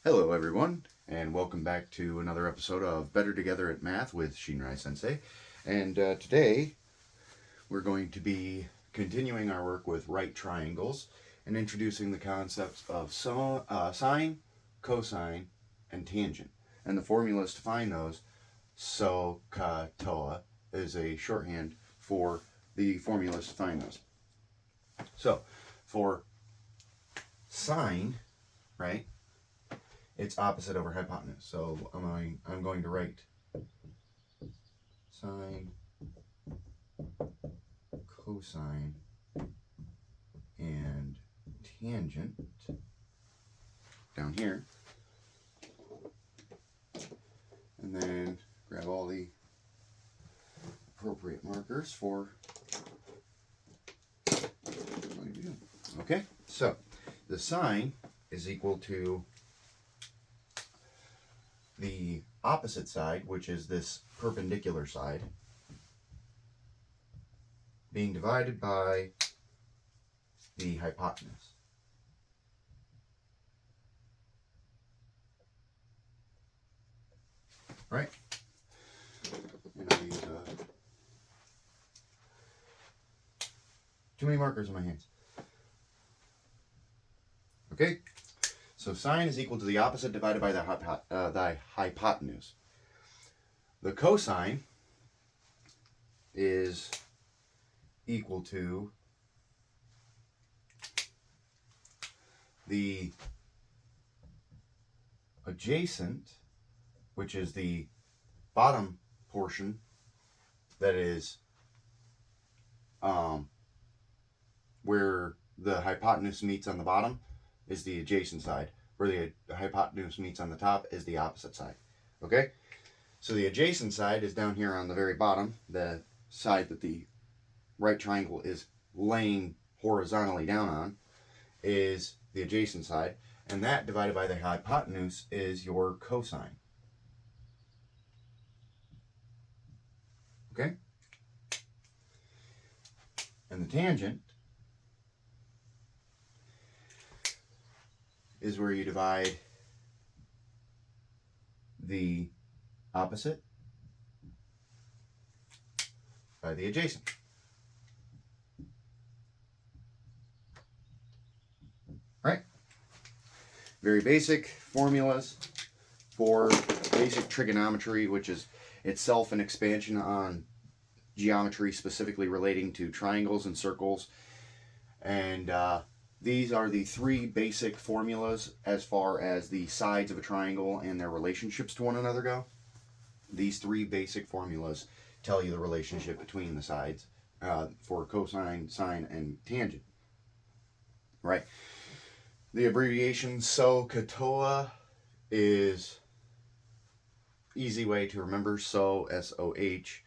Hello everyone, and welcome back to another episode of Better Together at Math with Shinrai Sensei. And today we're going to be continuing our work with right triangles and introducing the concepts of sine, cosine, and tangent. And the formulas to find those, SohCahToa, is a shorthand for the formulas to find those. So, for sine, right? It's opposite over hypotenuse. So I'm going to write sine, cosine, and tangent down here. And then grab all the appropriate markers for what you do. Okay, so the sine is equal to the opposite side, which is this perpendicular side, being divided by the hypotenuse. Right? And I use too many markers in my hands. Okay? So sine is equal to the opposite divided by the hypotenuse. The cosine is equal to the adjacent, which is the bottom portion that is where the hypotenuse meets on the bottom is the adjacent side. Where the hypotenuse meets on the top is the opposite side. Okay? So the adjacent side is down here on the very bottom, the side that the right triangle is laying horizontally down on is the adjacent side, and that divided by the hypotenuse is your cosine. Okay? And the tangent is where you divide the opposite by the adjacent. Right? Very basic formulas for basic trigonometry, which is itself an expansion on geometry specifically relating to triangles and circles. And these are the three basic formulas as far as the sides of a triangle and their relationships to one another go. These three basic formulas tell you the relationship between the sides for cosine, sine, and tangent. Right. The abbreviation SohCahToa is easy way to remember. So, S-O-H,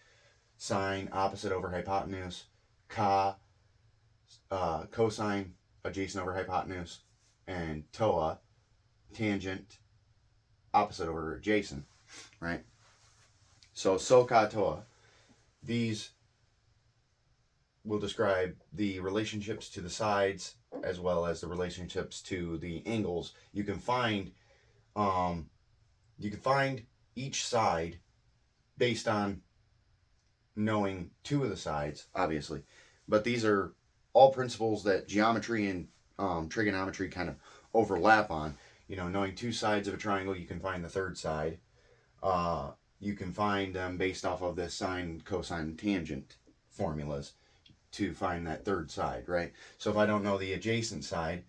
sine, opposite over hypotenuse, cosine, adjacent over hypotenuse, and toa, tangent, opposite over adjacent, right? So SohCahToa, these will describe the relationships to the sides as well as the relationships to the angles. You can find each side based on knowing two of the sides, obviously, but these are all principles that geometry and trigonometry kind of overlap on. You know, knowing two sides of a triangle, you can find the third side. You can find them based off of the sine, cosine, tangent formulas to find that third side, right? So if I don't know the adjacent side,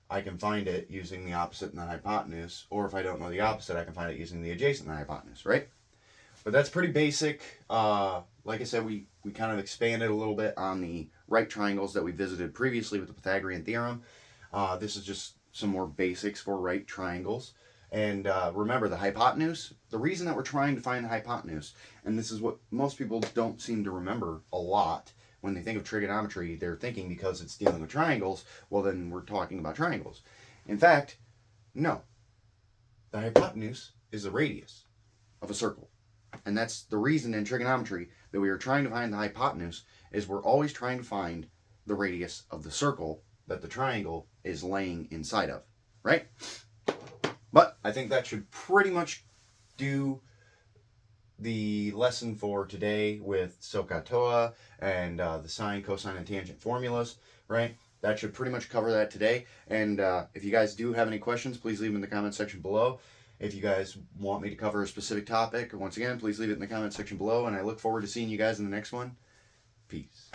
I can find it using the opposite and the hypotenuse, or if I don't know the opposite, I can find it using the adjacent and the hypotenuse, right? But that's pretty basic. Like I said, we kind of expanded a little bit on the right triangles that we visited previously with the Pythagorean theorem. This is just some more basics for right triangles. And remember, the hypotenuse, the reason that we're trying to find the hypotenuse, and this is what most people don't seem to remember a lot when they think of trigonometry, they're thinking because it's dealing with triangles, well then we're talking about triangles. In fact, no. The hypotenuse is the radius of a circle. And that's the reason in trigonometry that we are trying to find the hypotenuse, is we're always trying to find the radius of the circle that the triangle is laying inside of, right? But I think that should pretty much do the lesson for today with SohCahToa and the sine, cosine, and tangent formulas, right? That should pretty much cover that today. And if you guys do have any questions, please leave them in the comment section below. If you guys want me to cover a specific topic, once again, please leave it in the comment section below. And I look forward to seeing you guys in the next one. Peace.